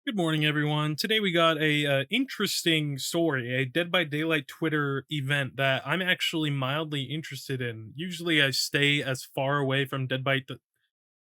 Good morning, everyone. Today we got a interesting story, a Dead by Daylight Twitter event that I'm actually mildly interested in. Usually, I stay as far away from Dead by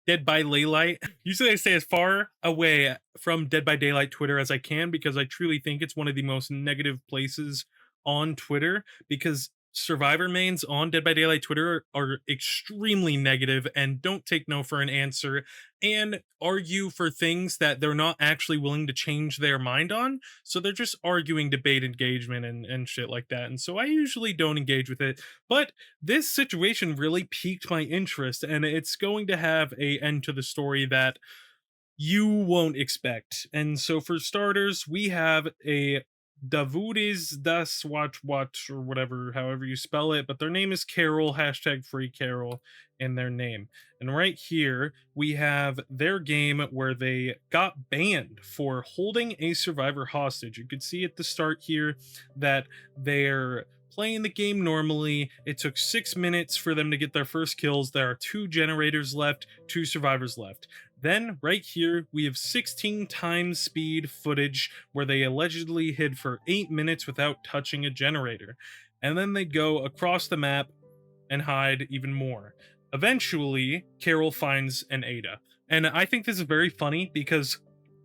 Daylight. Usually, I stay as far away from Dead by Daylight Twitter as I can because I truly think it's one of the most negative places on Twitter. Because survivor mains on Dead by Daylight Twitter are extremely negative and don't take no for an answer and argue for things that they're not actually willing to change their mind on. So they're just arguing debate engagement and shit like that. And so I usually don't engage with it. But this situation really piqued my interest, and it's going to have a end to the story that you won't expect. And so for starters, we have a Davudi's Das Watch or whatever, however you spell it, but their name is Carol, hashtag free Carol in their name. And right here, we have their game where they got banned for holding a survivor hostage. You could see at the start here that they're playing the game normally. It took 6 minutes for them to get their first kills. There are two generators left, two survivors left. Then, right here, we have 16 times speed footage where they allegedly hid for 8 minutes without touching a generator. And then they go across the map and hide even more. Eventually, Carol finds an Ada. And I think this is very funny because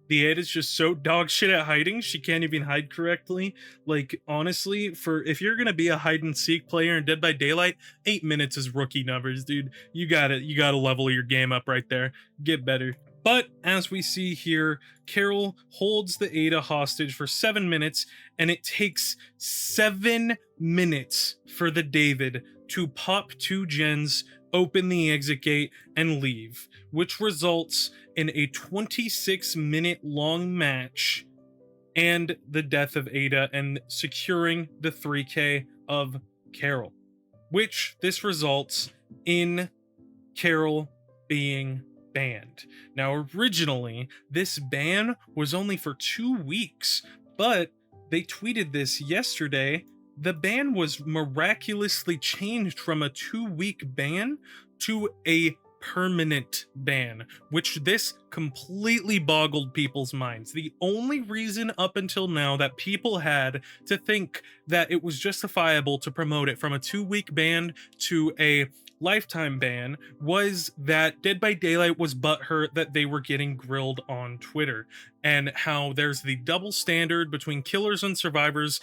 the Ada's just so dog shit at hiding, she can't even hide correctly. Like, honestly, for if you're gonna be a hide and seek player in Dead by Daylight, 8 minutes is rookie numbers, dude. You gotta level your game up right there. Get better. But as we see here, Carol holds the Ada hostage for 7 minutes, and it takes 7 minutes for the David to pop two gens, open the exit gate, and leave, which results in a 26-minute long match and the death of Ada and securing the 3K of Carol, which this results in Carol being banned. Now, originally, this ban was only for 2 weeks, but they tweeted this yesterday. The ban was miraculously changed from a 2 week ban to a permanent ban, which this completely boggled people's minds. The only reason up until now that people had to think that it was justifiable to promote it from a 2 week ban to a lifetime ban was that Dead by Daylight was butthurt that they were getting grilled on Twitter, and how there's the double standard between killers and survivors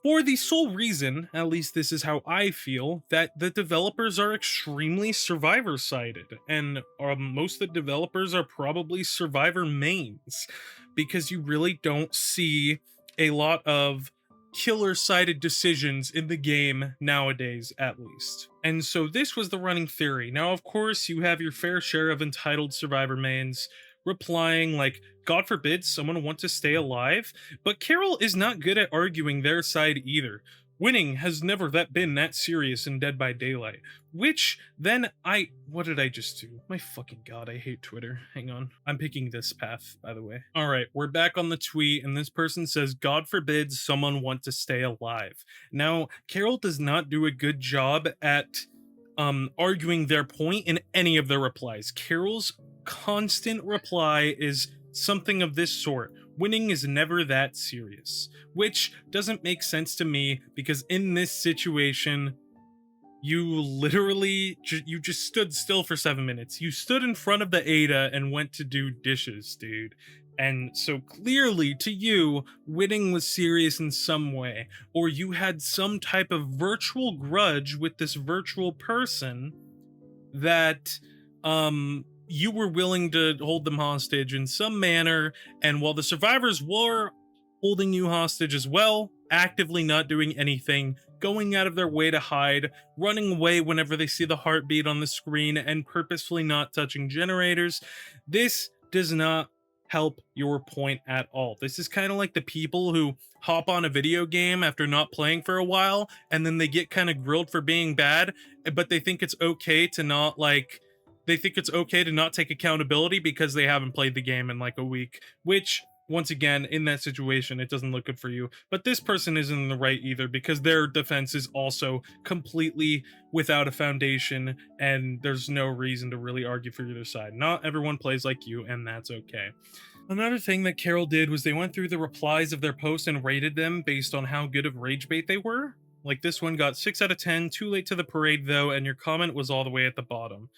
for the sole reason, at least this is how I feel, that the developers are extremely survivor sided, and most of the developers are probably survivor mains, because you really don't see a lot of killer sided decisions in the game nowadays, at least. And so this was the running theory. Now, of course, you have your fair share of entitled survivor mains replying like, God forbid someone want to stay alive, but Carol is not good at arguing their side either. Winning has never been that serious in Dead by Daylight. Which then what did I just do? My fucking god, I hate Twitter. Hang on. I'm picking this path, by the way. Alright, we're back on the tweet, and this person says, God forbid someone want to stay alive. Now, Carol does not do a good job at arguing their point in any of their replies. Carol's constant reply is something of this sort: winning is never that serious, which doesn't make sense to me because in this situation you literally you just stood still for 7 minutes. You stood in front of the Ada and went to do dishes, dude. And so clearly to you, winning was serious in some way, or you had some type of virtual grudge with this virtual person that you were willing to hold them hostage in some manner. And while the survivors were holding you hostage as well, actively not doing anything, going out of their way to hide, running away whenever they see the heartbeat on the screen, and purposefully not touching generators, this does not help your point at all. This is kind of like the people who hop on a video game after not playing for a while, and then they get kind of grilled for being bad, but they think it's okay to not take accountability because they haven't played the game in like a week, which once again, in that situation, it doesn't look good for you. But this person isn't in the right either because their defense is also completely without a foundation, and there's no reason to really argue for either side. Not everyone plays like you, and that's okay. Another thing that Carol did was they went through the replies of their posts and rated them based on how good of rage bait they were. Like this one got 6 out of 10, too late to the parade though, and your comment was all the way at the bottom.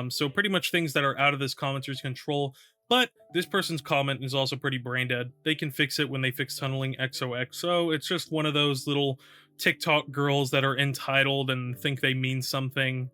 So pretty much things that are out of this commenter's control. But this person's comment is also pretty brain dead. They can fix it when they fix tunneling XOXO. It's just one of those little TikTok girls that are entitled and think they mean something.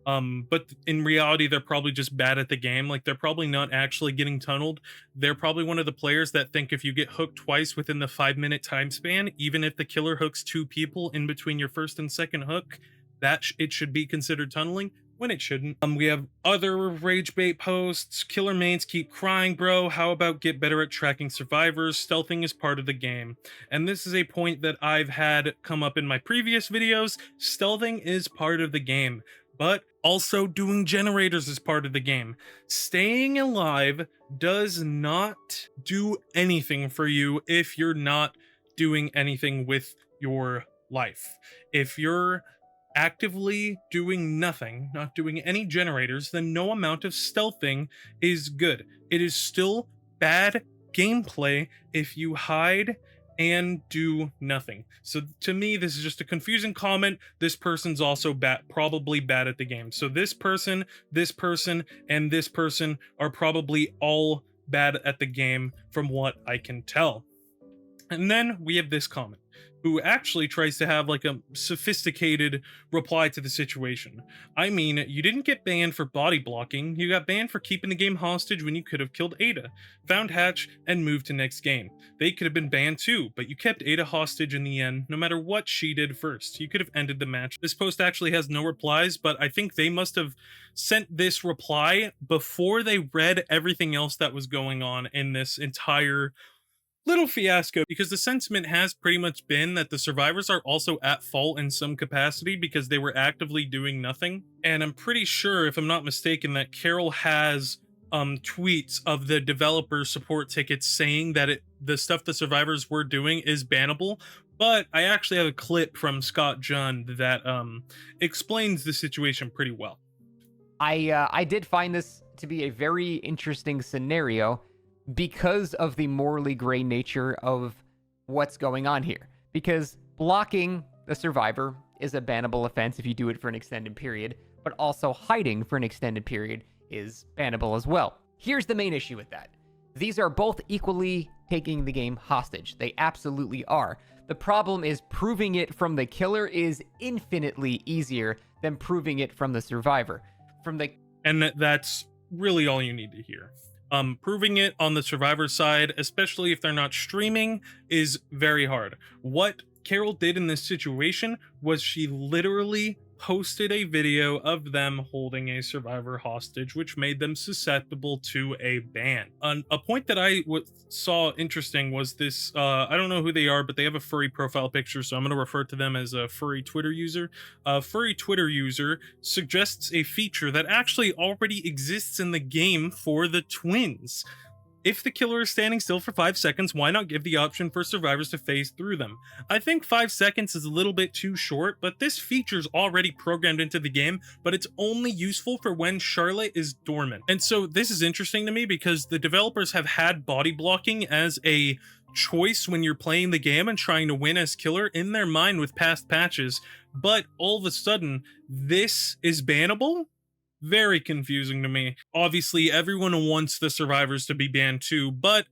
But in reality, they're probably just bad at the game. Like they're probably not actually getting tunneled. They're probably one of the players that think if you get hooked twice within the 5 minute time span, even if the killer hooks two people in between your first and second hook, that it should be considered tunneling when it shouldn't. We have other rage bait posts. Killer mains keep crying, bro. How about get better at tracking survivors? Stealthing is part of the game. And this is a point that I've had come up in my previous videos. Stealthing is part of the game, but also doing generators is part of the game. Staying alive does not do anything for you if you're not doing anything with your life. If you're actively doing nothing, not doing any generators, then no amount of stealthing is good. It is still bad gameplay if you hide and do nothing. So to me, this is just a confusing comment. This person's also probably bad at the game. So this person, and this person are probably all bad at the game from what I can tell. And then we have this comment, who actually tries to have like a sophisticated reply to the situation. I mean, you didn't get banned for body blocking, you got banned for keeping the game hostage when you could have killed Ada, found Hatch, and moved to next game. They could have been banned too, but you kept Ada hostage in the end, no matter what she did first. You could have ended the match. This post actually has no replies, but I think they must have sent this reply before they read everything else that was going on in this entire little fiasco, because the sentiment has pretty much been that the survivors are also at fault in some capacity because they were actively doing nothing. And I'm pretty sure, if I'm not mistaken, that Carol has tweets of the developer support tickets saying that the stuff the survivors were doing is bannable. But I actually have a clip from Scott Jund that explains the situation pretty well. I did find this to be a very interesting scenario because of the morally gray nature of what's going on here. Because blocking the survivor is a bannable offense if you do it for an extended period, but also hiding for an extended period is bannable as well. Here's the main issue with that. These are both equally taking the game hostage. They absolutely are. The problem is proving it from the killer is infinitely easier than proving it from the survivor. And that's really all you need to hear. Proving it on the survivor side, especially if they're not streaming, is very hard. What Carol did in this situation was she literally posted a video of them holding a survivor hostage, which made them susceptible to a ban. A point that I saw interesting was this, I don't know who they are, but they have a furry profile picture, so I'm going to refer to them as a furry Twitter user. A furry Twitter user suggests a feature that actually already exists in the game for the twins. If the killer is standing still for 5 seconds, why not give the option for survivors to phase through them? I think 5 seconds is a little bit too short, but this feature's already programmed into the game, but it's only useful for when Charlotte is dormant. And so this is interesting to me because the developers have had body blocking as a choice when you're playing the game and trying to win as killer in their mind with past patches, but all of a sudden, this is bannable? Very confusing to me. Obviously, everyone wants the survivors to be banned too, but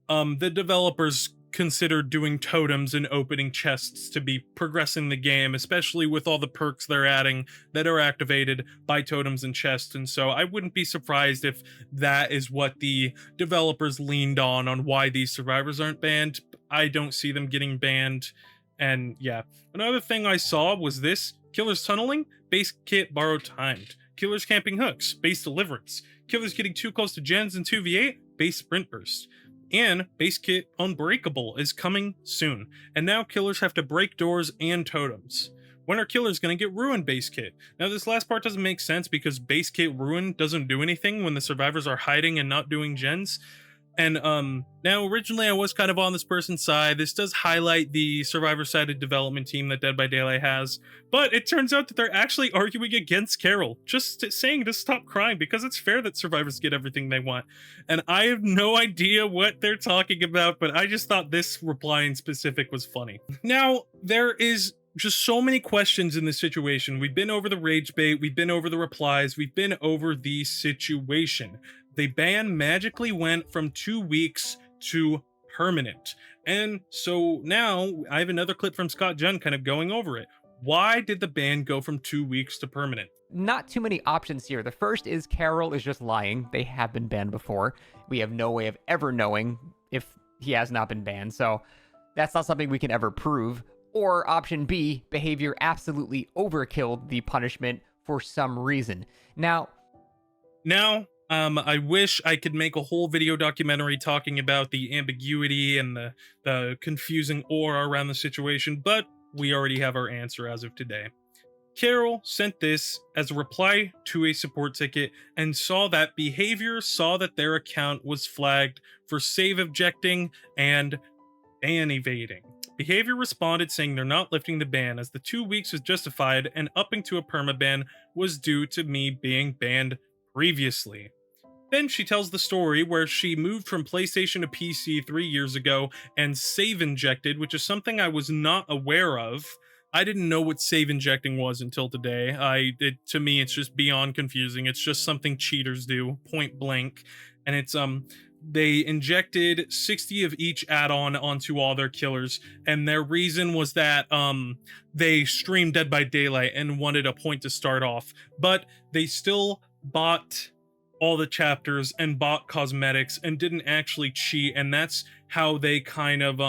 the developers considered doing totems and opening chests to be progressing the game, especially with all the perks they're adding that are activated by totems and chests. And so I wouldn't be surprised if that is what the developers leaned on why these survivors aren't banned. I don't see them getting banned. And yeah, another thing I saw was this: Killer's tunneling, base kit borrowed timed. Killers camping hooks, base deliverance. Killers getting too close to gens in 2v8, base sprint burst. And base kit unbreakable is coming soon. And now killers have to break doors and totems. When are killers going to get ruined base kit? Now this last part doesn't make sense because base kit ruin doesn't do anything when the survivors are hiding and not doing gens. And now originally I was kind of on this person's side. This does highlight the survivor-sided development team that Dead by Daylight has, but it turns out that they're actually arguing against Carol, just saying to stop crying because it's fair that survivors get everything they want. And I have no idea what they're talking about, but I just thought this reply in specific was funny. Now, there is just so many questions in this situation. We've been over the rage bait, we've been over the replies, we've been over the situation. The ban magically went from 2 weeks to permanent. And so now I have another clip from Scott Jun kind of going over it. Why did the ban go from 2 weeks to permanent? Not too many options here. The first is Carol is just lying. They have been banned before. We have no way of ever knowing if he has not been banned. So that's not something we can ever prove. Or option B, behavior absolutely overkilled the punishment for some reason. Now, I wish I could make a whole video documentary talking about the ambiguity and the confusing aura around the situation, but we already have our answer as of today. Carol sent this as a reply to a support ticket and saw that behavior saw that their account was flagged for save objecting and ban evading. Behavior responded saying they're not lifting the ban as the 2 weeks was justified and upping to a permaban was due to me being banned previously. Then she tells the story where she moved from PlayStation to PC 3 years ago and save injected, which is something I was not aware of. I didn't know what save injecting was until today. To me, it's just beyond confusing. It's just something cheaters do, point blank. And it's they injected 60 of each add-on onto all their killers, and their reason was that they streamed Dead by Daylight and wanted a point to start off, but they still bought all the chapters and bought cosmetics and didn't actually cheat, and that's how they kind of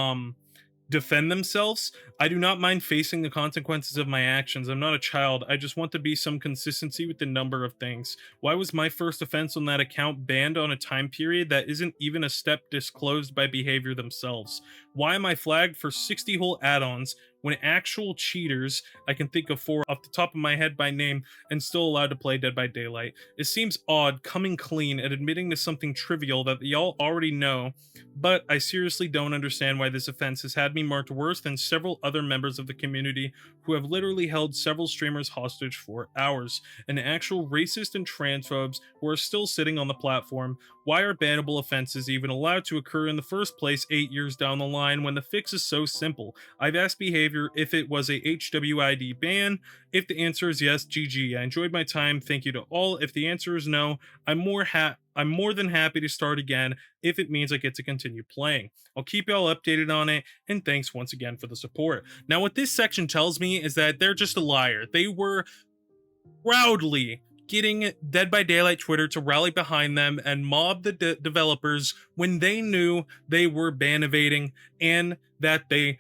defend themselves. I do not mind facing the consequences of my actions. I'm not a child. I just want to be some consistency with the number of things. Why was my first offense on that account banned on a time period that isn't even a step disclosed by behavior themselves? Why am I flagged for 60 whole add-ons when actual cheaters, I can think of 4 off the top of my head by name, and still allowed to play Dead by Daylight? It seems odd coming clean and admitting to something trivial that y'all already know, but I seriously don't understand why this offense has had me marked worse than several other members of the community who have literally held several streamers hostage for hours, and actual racist and transphobes who are still sitting on the platform. Why are bannable offenses even allowed to occur in the first place 8 years down the line when the fix is so simple? I've asked behavior if it was a HWID ban. If the answer is yes, GG. I enjoyed my time. Thank you to all. If the answer is no, I'm more than happy to start again if it means I get to continue playing. I'll keep y'all updated on it, and thanks once again for the support. Now, what this section tells me is that they're just a liar. They were proudly getting Dead by Daylight Twitter to rally behind them and mob the developers when they knew they were ban evading and that they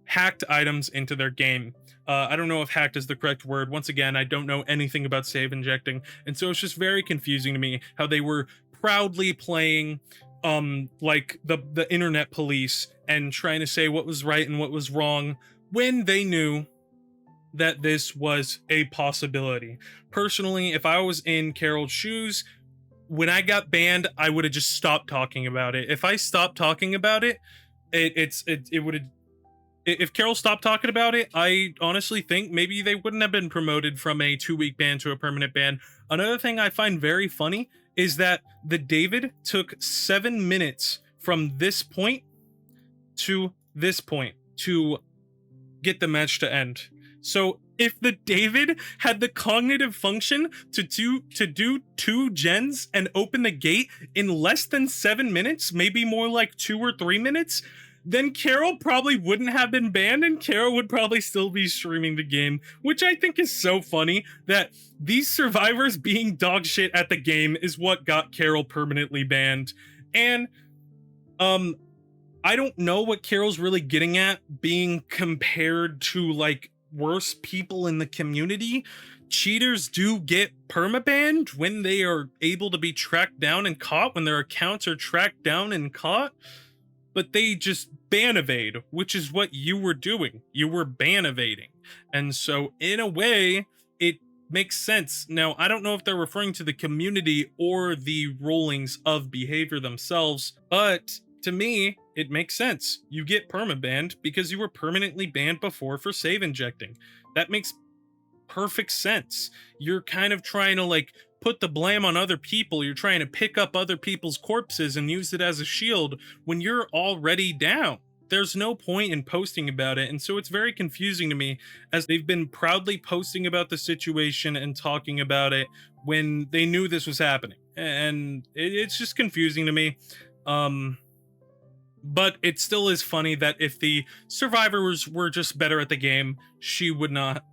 hacked items into their game. I don't know if hacked is the correct word. Once again, I don't know anything about save injecting, and so it's just very confusing to me how they were proudly playing like the internet police and trying to say what was right and what was wrong when they knew that this was a possibility. Personally, if I was in Carol's shoes, when I got banned, I would have just stopped talking about it. If I stopped talking about it, it would have. If Carol stopped talking about it, I honestly think maybe they wouldn't have been promoted from a 2-week ban to a permanent ban. Another thing I find very funny is that the David took 7 minutes from this point to this point to get the match to end. So if the David had the cognitive function to do 2 gens and open the gate in less than 7 minutes, maybe more like 2 or 3 minutes, then Carol probably wouldn't have been banned and Carol would probably still be streaming the game, which I think is so funny that these survivors being dog shit at the game is what got Carol permanently banned. And I don't know what Carol's really getting at being compared to like worse people in the community. Cheaters do get permabanned when they are able to be tracked down and caught, when their accounts are tracked down and caught. But they just ban evade, which is what you were doing. You were ban evading. And so in a way, it makes sense. Now, I don't know if they're referring to the community or the rulings of behavior themselves, but to me, it makes sense. You get permabanned because you were permanently banned before for save injecting. That makes perfect sense. You're kind of trying to like put the blame on other people. You're trying to pick up other people's corpses and use it as a shield when you're already down. There's no point in posting about it. And so it's very confusing to me, as they've been proudly posting about the situation and talking about it when they knew this was happening. And it's just confusing to me. But it still is funny that if the survivors were just better at the game, she would not.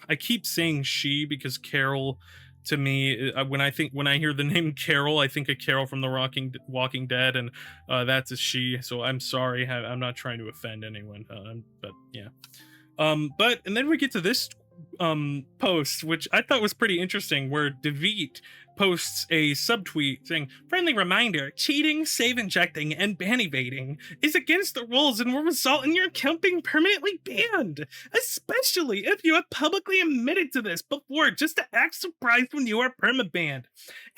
I keep saying she because Carol, to me, when I hear the name Carol, I think of Carol from the Walking Dead, and that's a she. So I'm sorry, I'm not trying to offend anyone, but yeah. But and then we get to this post, which I thought was pretty interesting, where Dvveet posts a subtweet saying, "Friendly reminder, cheating, save injecting, and ban evading is against the rules and will result in your account being permanently banned, especially if you have publicly admitted to this before just to act surprised when you are permabanned.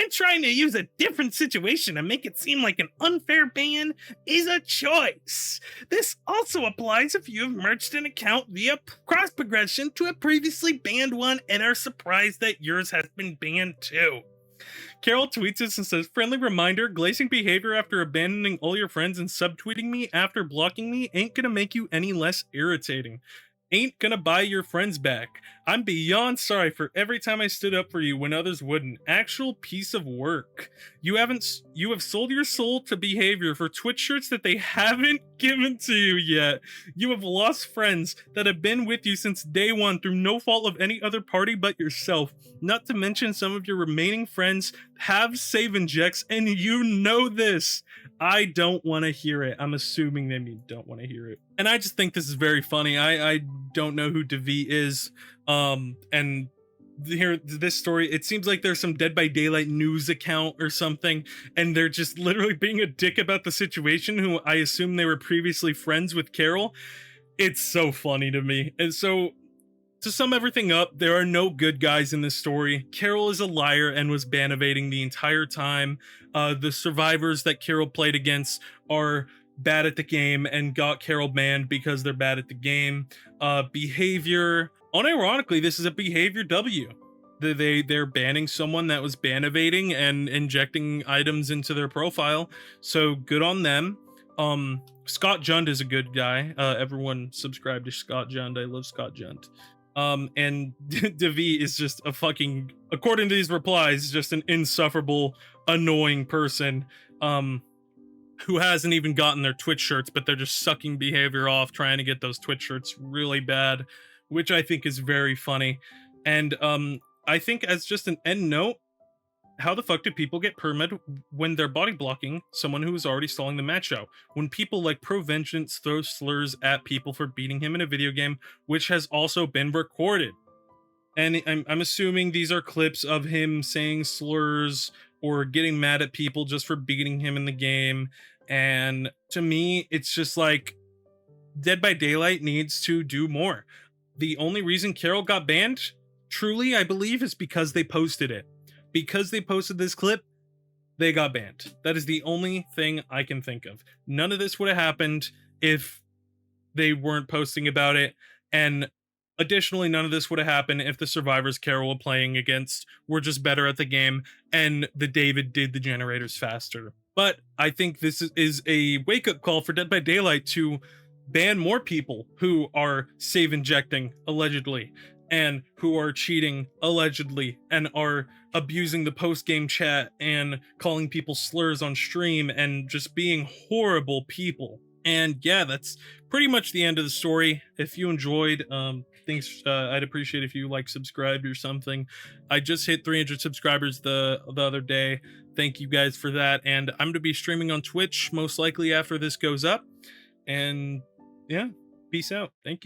And trying to use a different situation to make it seem like an unfair ban is a choice. This also applies if you have merged an account via cross progression to a previously banned one and are surprised that yours has been banned too." Carol tweets this and says, "Friendly reminder, glazing behavior after abandoning all your friends and subtweeting me after blocking me ain't gonna make you any less irritating. Ain't gonna buy your friends back. I'm beyond sorry for every time I stood up for you when others wouldn't. Actual piece of work. You have sold your soul to behavior for Twitch shirts that they haven't given to you yet. You have lost friends that have been with you since day one through no fault of any other party but yourself. Not to mention some of your remaining friends have save injects, and you know this. I don't want to hear it." I'm assuming they mean don't want to hear it. And I just think this is very funny. I don't know who Dvveet is. And here, this story, it seems like there's some Dead by Daylight news account or something, and they're just literally being a dick about the situation, who I assume they were previously friends with Carol. It's so funny to me. And so, to sum everything up, there are no good guys in this story. Carol is a liar and was ban evading the entire time. The survivors that Carol played against are bad at the game and got Carol banned because they're bad at the game. Behavior, unironically, this is a behavior W. They're banning someone that was ban evading and injecting items into their profile. So good on them. Scott Jund is a good guy. Everyone subscribe to Scott Jund. I love Scott Jund. And Dvveet is just a fucking, according to these replies, just an insufferable, annoying person, who hasn't even gotten their Twitch shirts, but they're just sucking behavior off, trying to get those Twitch shirts really bad, which I think is very funny. And I think, as just an end note, how the fuck do people get permad when they're body blocking someone who is already stalling the match out? When people like Pro Vengeance throw slurs at people for beating him in a video game, which has also been recorded. And I'm assuming these are clips of him saying slurs or getting mad at people just for beating him in the game. And to me, it's just like, Dead by Daylight needs to do more. The only reason Carol got banned, truly, I believe, is because they posted it. Because they posted this clip, they got banned. That is the only thing I can think of. None of this would have happened if they weren't posting about it. And additionally, none of this would have happened if the survivors Carol were playing against were just better at the game and the David did the generators faster. But I think this is a wake-up call for Dead by Daylight to ban more people who are save injecting, allegedly, and who are cheating, allegedly, and are abusing the post-game chat and calling people slurs on stream and just being horrible people. And yeah, that's pretty much the end of the story. If you enjoyed, thanks. I'd appreciate if you like, subscribed or something. I just hit 300 subscribers the other day. Thank you guys for that. And I'm going to be streaming on Twitch most likely after this goes up. And yeah, peace out. Thank you.